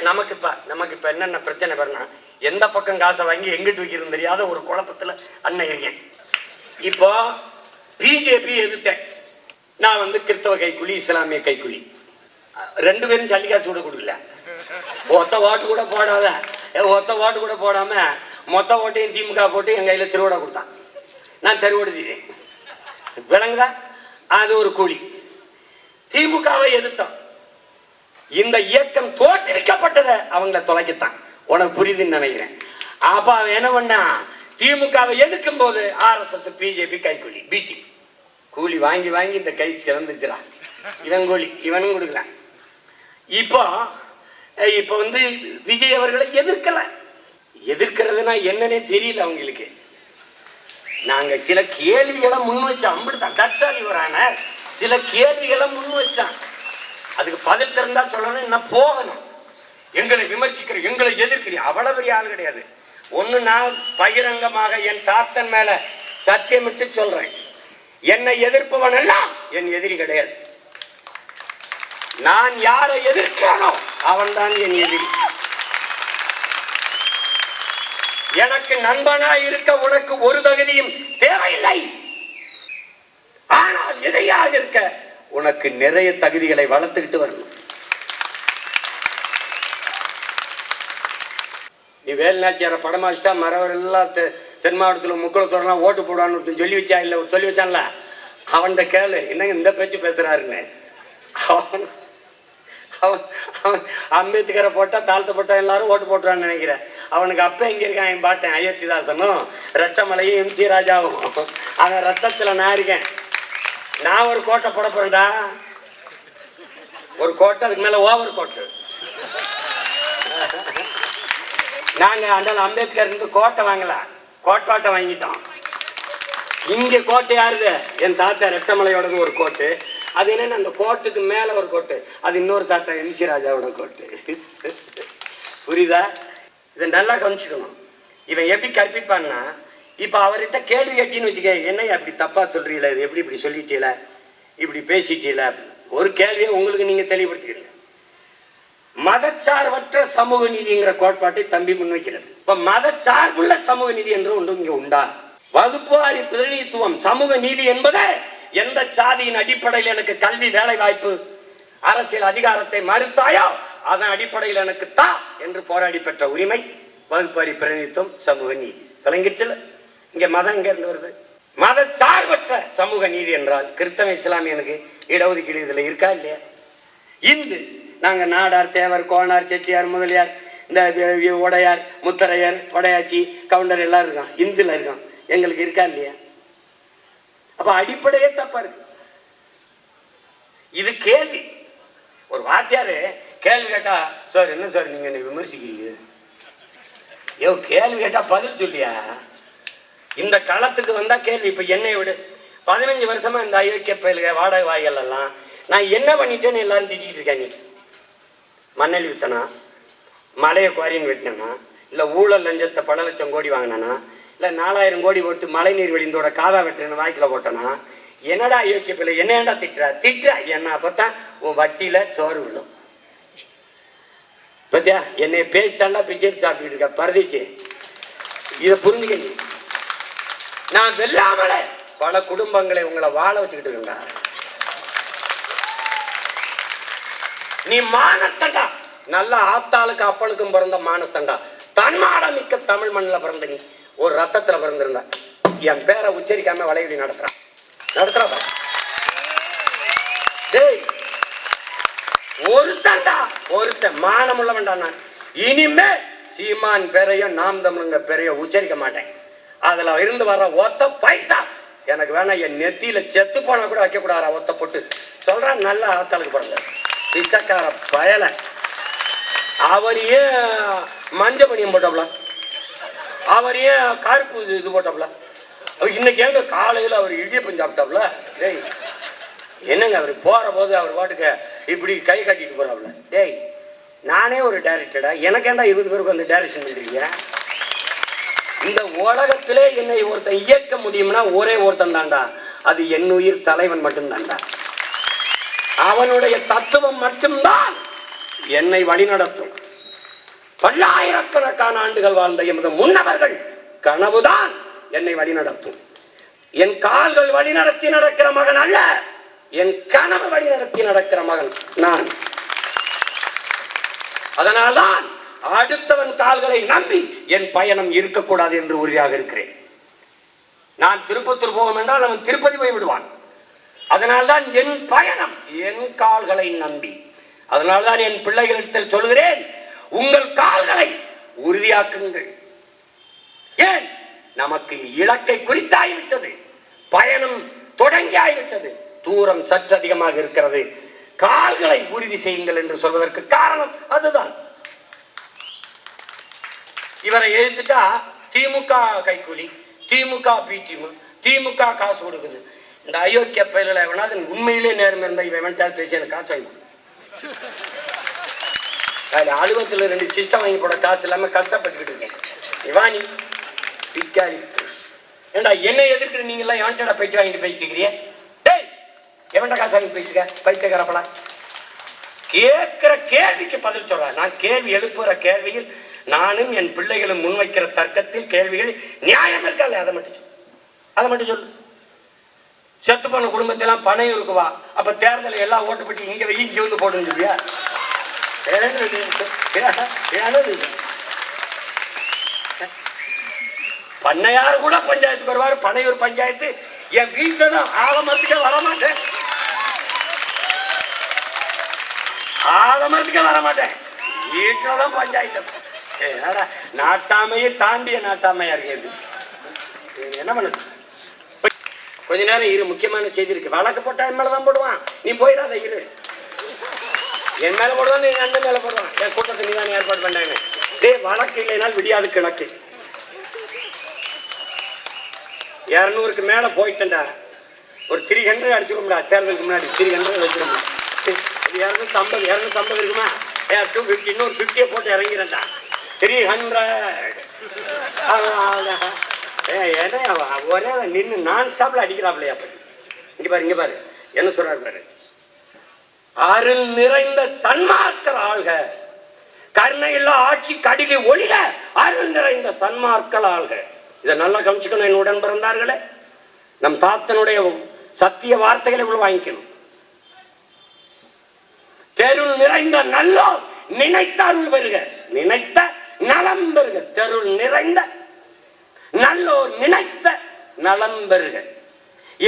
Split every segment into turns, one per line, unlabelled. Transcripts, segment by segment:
நமக்கு இப்ப என்னென்ன பிரச்சனை பாருன்னா, எந்த பக்கம் காசை வாங்கி எங்கிட்டு வைக்கிறது தெரியாத ஒரு குழப்பத்துல அண்ணன் இருக்கேன். இப்போ பிஜேபி எதிர்த்தேன். நான் கிறிஸ்தவ கைக்குலி, இஸ்லாமிய கைக்குலி, ரெண்டு பேரும் ஜல்லிக்காசு கூட கொடுக்கல. ஒத்த ஓட்டு கூட போடாத, ஒத்த ஓட்டு கூட போடாம மொத்த ஓட்டையும் திமுக போட்டு என் கையில திருவிழா கொடுத்தான். நான் தெருவோடுதேன் விளங்குதா? அது ஒரு கூலி. திமுகவை எதிர்த்தோம். இந்த இயக்கம் தோற்கடிக்கப்பட்டதை அவங்கள தொலைக்கத்தான். உனக்கு புரியுதுன்னு நினைக்கிறேன். அப்ப அவன் என்ன பண்ணா, திமுகவை எதிர்க்கும் போது RSS பிஜேபி கைக்கூலி பிடி கூலி வாங்கி வாங்கி இந்த கை சிறந்துக்கிறான். இவன் கூலி இவனும் கொடுக்கலாம். இப்போ இப்போ விஜய் அவர்களை எதிர்க்கல. எதிர்க்கிறதுனா என்னன்னே தெரியல அவங்களுக்கு. நாங்க சில கேள்விகளை முன் வச்சோம். அப்படித்தான் தட்சாலி வரான சில கேள்விகளை முன் வச்சான். அதுக்கு பதில் திறந்தா சொல்லணும், என்ன போகணும். எங்களை விமர்சிக்கிற, எங்களை எதிர்க்கிறீ, அவ்வளவு பெரிய ஆள் கிடையாது. ஒண்ணு, நான் பகிரங்கமாக என் தாத்தன் மேல சத்தியமிட்டு சொல்றேன், என்னை எதிர்ப்பவன் எல்லாம் என் எதிரி கிடையாது. நான் யாரை எதிர்க்கிறேனோ அவன் தான் என் எதிரி. எனக்கு நண்பனா இருக்க உனக்கு ஒரு தகுதியும் தேவையில்லை. ஆனால் எதிரியாக இருக்க உனக்கு நிறைய தகுதிகளை வளர்த்துக்கிட்டு வரணும். நீ வேலுநாச்சியார படமா வச்சுட்டா மறவர் எல்லாம் தென் மாவட்டத்தில் முக்குளத்தோரெல்லாம் ஓட்டு போடுவான்னு சொல்லி வச்சா இல்லை, சொல்லி வச்சான்ல, அவன்கிட்ட கேளு என்னங்க இந்த பேச்சு பேசுறாருன்னு. அவன் அம்பேத்கரை போட்டா தாழ்த்தப்பட்ட எல்லாரும் ஓட்டு போட்டுறான்னு நினைக்கிறேன். அவனுக்கு அப்ப எங்க இருக்கான் என் பாட்டேன் அயோத்திதாசனும் ரெட்டமலையும் MC ராஜாவும். அவன் ரத்தத்துல நான் இருக்கேன். நான் ஒரு கோட்டை போட போறேன்டா, ஒரு கோட்டை, அதுக்கு மேல ஓவர் கோட்டு. நாங்க அண்ணல் அம்பேத்கர் இருந்து கோட்டை வாங்கல, கோட்டாட்டை வாங்கிட்டோம். இங்க கோட்டை யாருது? என் தாத்தா ரெட்டமலையோடது ஒரு கோட்டு. அது என்னன்னா அந்த கோட்டுக்கு மேல ஒரு கோட்டு, அது இன்னொரு தாத்தா MC ராஜாவோட கோட்டு. புரியுதா? இதை நல்லா கவனிச்சுக்கணும். இவன் எப்படி கற்பிப்பான்னா, இப்ப அவர்கிட்ட கேள்வி கேட்டின்னு வச்சுக்க, என்ன அப்படி தப்பா சொல்றீங்களா, இது எப்படி இப்படி சொல்லிட்டீல, இப்படி பேசிட்டீல, ஒரு கேள்வியை உங்களுக்கு நீங்க தெளிவுபடுத்திக்கிறீங்க. மதச்சார்பற்ற சமூக நீதிங்கிற கோட்பாட்டை தம்பி முன்வைக்கிறது. இப்ப மதச்சார்புள்ள சமூக நீதி என்று ஒன்று இங்க உண்டா? வகுப்புவாரி பிரதிநிதித்துவம் சமூக நீதி என்பது எந்த சாதியின் அடிப்படையில் எனக்கு கல்வி, வேலை வாய்ப்பு, அரசியல் அதிகாரத்தை மறுத்தாயோ அதன் அடிப்படையில் எனக்கு தா என்று போராடி பெற்ற உரிமை வகுப்புவாரி பிரதிநிதித்துவம் சமூக நீதி. விளங்கிடுச்சுல? இங்க மதம் எங்க இருந்து வருது? மத சார்பற்ற சமூக நீதி என்றால் கிறிஸ்தவ இஸ்லாமியனுக்கு இடஒதுக்கீடு இதுல இருக்கா இல்லையா? இந்து நாங்க நாடார், தேவர், கோனார், செட்டியார், முதலியார், இந்த உடையார், முத்தரையர், உடையாச்சி, கவுண்டர் எல்லாம் இருக்கான், இந்துல இருக்கான். எங்களுக்கு இருக்கா இல்லையா? அப்ப அடிப்படையே தப்பா இருக்கு. இது கேள்வி. ஒரு வாத்தியாரு கேள்வி கேட்டா, சார் என்ன சார் நீங்க என்னை விமர்சிக்கிறீங்க? ஏ கேள்வி கேட்டா பதில் சொல்லியா? இந்த களத்துக்கு வந்தா கேள்வி. இப்ப என்னை விடு, 15 வருஷமா இந்த அயோக்கிய பயிலுக வாடகை வாய்கள் எல்லாம் நான் என்ன பண்ணிட்டேன்னு எல்லாரும் திட்டிட்டு இருக்காங்க. மண்ணெளி வித்தனா, மலையை குவாரின்னு வெட்டினா, இல்லை ஊழல் லஞ்சத்தை பல லட்சம் கோடி வாங்கினா, இல்லை 4000 கோடி போட்டு மழை நீர் வழிந்தோட காவா வெட்டுறேன்னு வாய்க்கில் போட்டனா, என்னடா யோக்கிய பிள்ளை என்னடா திட்டுற என்ன? அப்பத்தான் உன் வட்டியில சோறு விடும். பத்தியா என்னை பேசிட்டாண்டா பிச்சை சாப்பிட்டு இருக்க பரதேசி. இதை புரிஞ்சுக்க. நான் வெல்லாமல பல குடும்பங்களை உங்களை வாழ வச்சுக்கிட்டு இருக்கா. நீ மானஸ்தண்டா, நல்ல ஆத்தாளுக்கு அப்பளுக்கும் பிறந்த மானஸ்தண்டா, தன்மானமிக்க தமிழ் மண்ணில் பிறந்த நீ ஒரு ரத்தத்துல பிறந்திருந்த என் பேரை உச்சரிக்காம வளையடி நடத்துறா. ஒருத்தன் மானம் உள்ள வேண்டாம். நான் இனிமே சீமான் பேரையோ நாம் தமிழுங்க பேரையோ உச்சரிக்க மாட்டேன். அதுல இருந்து வர்ற ஒத்த பைசா எனக்கு வேணா, என் நெத்தியில செத்து போனா கூட வைக்க கூடாதா ஒத்த போட்டு சொல்றான். நல்ல ஆத்தாளுக்கு பிறந்த பிச்சைக்கார பயல. அவர் ஏன் மஞ்ச பணியம் போட்டாப்ல, அவர் ஏன் கருப்பு இது போட்டாப்ல, இன்னைக்கு எங்க காலையில் அவர் இடியப்பம் சாப்பிட்டாப்ல. டேய் என்னங்க அவர் போற போது அவர் பாட்டுக்கு இப்படி கை கட்டிட்டு போறாப்ல. டேய் நானே ஒரு டைரக்டரா, எனக்கு ஏன்டா 20 பேருக்கு வந்து டைரக்ஷன் பண்றீங்க? இந்த உலகத்திலே என்னை ஒருத்தன் இயக்க முடியும்னா ஒரே ஒருத்தன் தான்டா, அது என் உயிர் தலைவன் மட்டும்தான்டா. அவனுடைய தத்துவம் மட்டும்தான் என்னை வழிநடத்தும். பல்லாயிரக்கணக்கான ஆண்டுகள் வாழ்ந்த எமது முன்னவர்கள் கனவுதான் என்னை வழிநடத்தும். என் கால்கள் வழிநடத்தி நடக்கிற மகன் அல்ல, என் கனவு வழிநடத்தி நடக்கிற மகன் நான். அதனால்தான் அடுத்தவன் கால்களை நம்பி என் பயணம் இருக்கக்கூடாது என்று உறுதியாக இருக்கிறேன். நான் திருப்பத்தூர் போகும் என்றால் அவன் திருப்பதி போய் விடுவான். அதனால்தான் என் பயணம் என் கால்களை நம்பி. அதனால்தான் என் பிள்ளைகளிடத்தில் சொல்கிறேன், உங்கள் கால்களை உறுதியாக்குங்கள். ஏன்? நமக்கு இலக்கை குறித்தாகிவிட்டது, பயணம் தொடங்கியாகிவிட்டது, தூரம் சற்று அதிகமாக இருக்கிறது. கால்களை உறுதி செய்யுங்கள் என்று சொல்வதற்கு காரணம் அதுதான். இவரை எழுத்துட்டா திமுக கைக்கூலி, திமுக பிடிஎம், திமுக காசு கொடுக்குது. இந்த அயோக்கிய பயிரில் எவனாது உண்மையிலே நேரம் இருந்தால் இவன் பேசி எனக்கு காசு வாங்கி கொடு. அலுவலகத்தில் 2 சிஸ்டம் வாங்கி போட காசு இல்லாமல் கஷ்டப்பட்டுக்கிட்டு இருக்கேன். இவானி பிக்காரி ஏண்டா என்னை எதிர்க்கிற நீங்களாம் எவன்டா போயிட்டு வாங்கிட்டு பேசிட்டுக்கிறிய? டேய், எவன்டா காசு வாங்கி போயிட்டுக்க பைத்தியக்காரப்படா? கேட்கிற கேள்விக்கு பதில் சொல்ற. நான் கேள்வி எழுப்புகிற கேள்வியில் நானும் என் பிள்ளைகளும் முன்வைக்கிற தர்க்கத்தில் கேள்விகள் நியாயம் இருக்கா? அதை மட்டும் சொல்லு, அதை மட்டும் சொல்லு. செத்து போன குடும்பத்தெல்லாம் பணம் இருக்குவா, அப்ப தேர்தலை எல்லாம் ஓட்டு போட்டு இங்க வந்து போட்டு சொல்லியா? பண்ணையார் கூட பஞ்சாயத்துக்கு வருவார். பனையூர் பஞ்சாயத்து என் வீட்டுல தான் ஆலமரத்துக்கே வரமாட்டேன், ஆலமரத்துக்கே வரமாட்டேன், வீட்டுலதான் பஞ்சாயத்து. நாட்டாமையை தாண்டிய நாட்டாமையா இருக்கு. என்ன பண்ணுது? கொஞ்ச நேரம் இரு, முக்கியமான செய்தி இருக்கு. வழக்கு போட்டா என் மேலதான் போடுவான், நீ போயிடாத இரு. என் மேல போடுவான், நீ அந்த மேல போடுவான். என் கூட்டத்தை நீ தான் ஏற்பாடு பண்ணாங்க. வழக்கு இல்லைனால் விடியாது கிழக்கு. 200க்கு மேல போயிட்டா ஒரு 300 அடிச்சுக்கோம்டா. தேர்தலுக்கு முன்னாடி 300 வச்சிருந்தோம். 250 இருக்குமா? 250 இன்னொரு 50 போட்டு இறங்கிறேன்டா. 300 ஒரே நின்று நான் ஸ்டாப்ல அடிக்கிறாப்லையா? இங்க பாரு, இங்க பாரு என்ன சொல்றாரு பாரு. அருள் நிறைந்த சன்மார்க்கர் ஆள்க, கருணையில்லா ஆட்சி கடிகை ஒழிக, அருள் நிறைந்த சன்மார்க்கல் ஆள்க. இதை நல்லா கவனிச்சுக்கணும் என் உடன் பிறந்தார்களே. நம் தாத்தனுடைய சத்திய வார்த்தைகளை உள்ள வாங்கிக்கணும். தெருள் நிறைந்த நல்லோர் நினைத்த அருள் பெறுக, நினைத்த நலம் பெறுக. தெருள் நிறைந்த நல்லோர் நினைத்த நலம் பெறுக,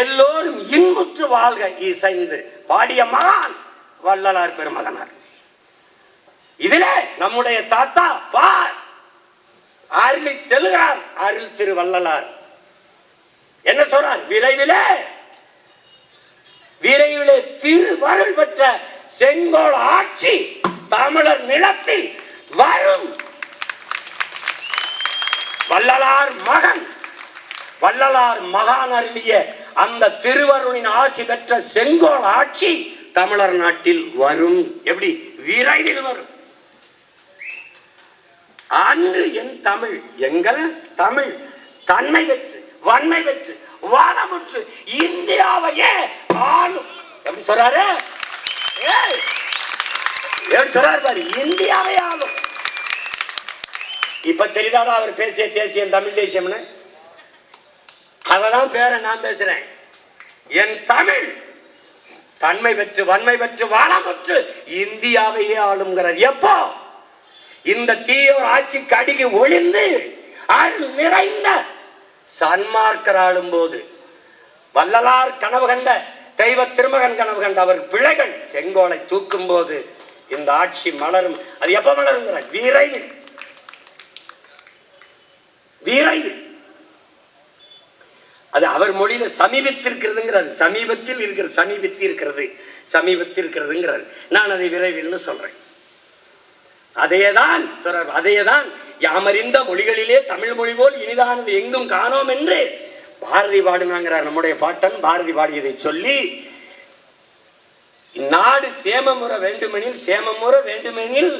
எல்லோரும் இன்புற்று வாழ்க இசைந்து பாடிய மகான் வள்ளலார் பெருமகனார். இதிலே நம்முடைய தாத்தா பார் அருளி செல்கிறார். அருள் திரு வள்ளலார் என்ன சொல்றார்? விரைவிலே திருவருள் பெற்ற செங்கோல் ஆட்சி தமிழர் நிலத்தில் வரும். வள்ளலார் மகன், வள்ளலார் மகான் அருளிய அந்த திருவருளின் ஆட்சி பெற்ற செங்கோல் ஆட்சி தமிழர் நாட்டில் வரும். எப்படி? விரைவில் வரும். அன்று என் தமிழ், எங்கள் தமிழ் தன்மை பெற்று வன்மை பெற்று வளமுற்று இந்தியாவையே ஆளும். எப்படி சொல்றாரு? சொல்றாரு பாரு, இந்தியாவை ஆளும். இப்ப தெரியாதா அவர் பேசிய தேசியம் தமிழ் தேசியம்னு? அதெல்லாம் பேரை நான் பேசுறேன். என் தமிழ் தன்மை பெற்று வன்மை பெற்று வளமுற்று இந்தியாவையே ஆளுங்கிறார். எப்போ? இந்த தீயோர் ஆட்சி கடிகை ஒளிந்து அருள் நிறைந்த சன்மார்க்கர் ஆளும் போது, வள்ளலார் கனவு கண்ட தெய்வ திருமகன் கனவு கண்ட அவர் பிள்ளைகள் செங்கோலை தூக்கும் போது இந்த ஆட்சி மலரும். அது எப்ப மலருங்கிற? விரைவில், விரைவில். அது அவர் மொழியில சமீபத்திருக்கிறதுங்கிறது, சமீபத்தில் இருக்கிறது, சமீபத்தில் இருக்கிறதுங்கிறது. நான் அதை விரைவில் சொல்றேன். அதையேதான் சொல்றார். அதையேதான் யாமறிந்த மொழிகளிலே தமிழ் மொழி போல் இனிதானது எங்கும் காணோம் என்று பாரதி பாடினாங்கிறார். நம்முடைய பாட்டன் பாரதி பாடியதை சொல்லி, நாடு சேமமுற வேண்டுமெனில், சேமமுற வேண்டுமெனில்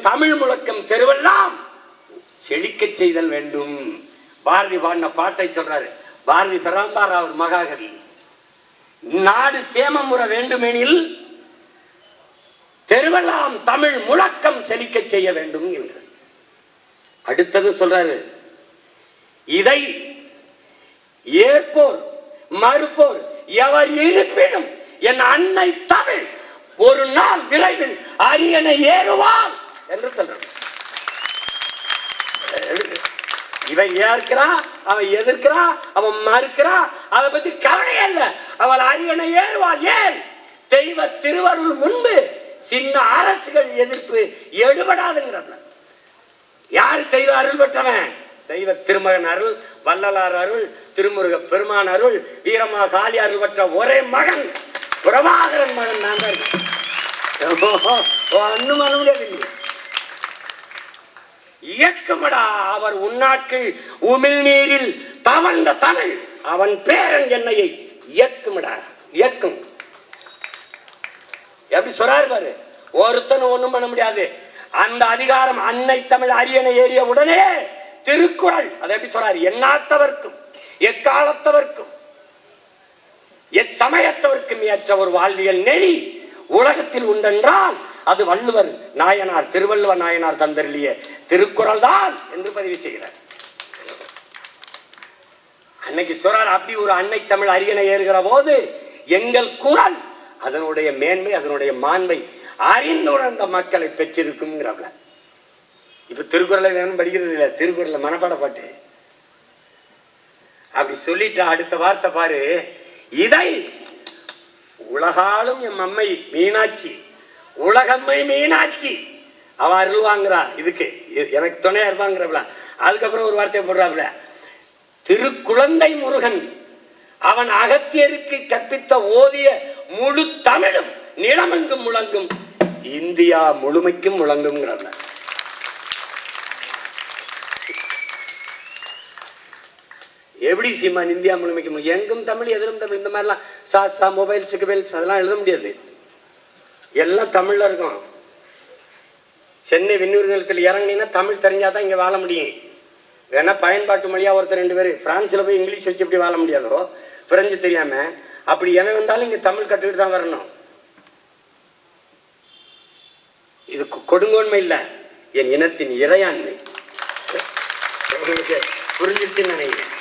தமிழ் முழக்கம் தெருவெல்லாம் செழிக்க செய்தல் வேண்டும். பாரதி பாடின பாட்டை சொல்றாரு. பாரதி சிறந்தார், அவர் மகாகவி. நாடு சேமமுற வேண்டுமெனில் தெருவெல்லாம் தமிழ் முழக்கம் செழிக்க செய்ய வேண்டும் என்று. அடுத்தது சொல்றாரு, இதை ஏற்போர் மறுப்போர் எவர் இருப்பினும் என் அன்னை தமிழ் ஒரு நாள் விரைவில் அரியணை ஏறுவான் என்று சொல்றார். இவன் ஏற்கிறான், அவன் எதிர்க்கிறான், அவன் மறுக்கிறான், அதை பத்தி கவலை அல்ல. அவள் அரியணை ஏறுவாள். ஏன்? தெய்வ திருவருள் முன்பு சின்ன அரசுகள் எதிர்ப்பு எடுபடாதுங்கிற. யாரு தெய்வ அருள் பெற்றவன்? தெய்வ திருமகன் அருள், வள்ளலார் அருள், திருமுருக பெருமான் அருள், வீரமா காளி அருள் பெற்ற ஒரே மகன் பிரபாகரன் மகன் நான் தான். இயக்குமடா அவர் உன்னாக்கு உமிழ் நீரில் தவழ்ந்த தமிழ் அவன் பேரன் என்னையை இயக்குமடா. இயக்கும் எப்படி சொல்றாரு பாரு. ஒருத்தனும் ஒண்ணும் பண்ண முடியாது. அந்த அதிகாரம் அன்னை தமிழ் அரியணை ஏறிய உடனே திருக்குறள் அதை எப்படி சொல்றாரு, எந்நாட்டவர்க்கும் எக்காலத்தவர்க்கும் எச்சமயத்தவர்க்கும் ஏற்ற ஒரு வாழ்வியல் நெறி உலகத்தில் உண்டென்றால் அது வள்ளுவர் நாயனார், திருவள்ளுவர் நாயனார் தந்தருளிய திருக்குறள் தான் என்று பதிவு செய்கிறார். அன்னைக்கு சொல்றார், அப்படி ஒரு அன்னை தமிழ் அரியணை ஏறுகிற போது எங்கள் குரல் அதனுடைய மேன்மை அதனுடைய மாண்பை அறிந்துணர்ந்த மக்களை பெற்றிருக்கும். இப்ப திருக்குறளை வேணும் படிக்கிறது இல்லை, திருக்குறளை மனப்பாட பாட்டு அப்படி சொல்லிட்டு அடுத்த வார்த்தை பாரு, இதை உலகாலும் என் அம்மை மீனாட்சி உலகம்மை மீனாட்சி அவ அருள் வாங்குறா, இதுக்கு எனக்கு துணையா இருப்பாங்கிறவள. அதுக்கப்புறம் ஒரு வார்த்தையை போடுறாப்புல, திருக்குழந்தை முருகன் அவன் அகத்தியருக்கு கற்பித்த ஓதிய முழு தமிழும் நிலமெங்கும் முழங்கும், இந்தியா முழுமைக்கும் முழங்கும். எப்படி சீமான் இந்தியா முழுமைக்கும் எங்கும் தமிழ் எதிரும் தமிழ் இந்த மாதிரிலாம் சாசா மொபைல் சிக்கபைல்ஸ் அதெல்லாம் எழுத முடியாது. எல்லாம் தமிழ்ல இருக்கும். சென்னை வெண்ணூர் நிலத்தில் இறங்கினீங்கன்னா தமிழ் தெரிஞ்சாதான் இங்கே வாழ முடியும். வேணா பயன்பாட்டு மொழியா ஒருத்தர் 2 பேர் பிரான்ஸ்ல போய் இங்கிலீஷ் வச்சு எப்படி வாழ முடியாதோ, பிரெஞ்சு தெரியாம அப்படி எவன் வந்தாலும் இங்க தமிழ் கற்றுக்கிட்டு தான் வரணும். இது கொடுங்கோன்மை இல்லை, என் இனத்தின் இறையாண்மை. புரிஞ்சிருச்சுன்னு நினைக்கிறேன்.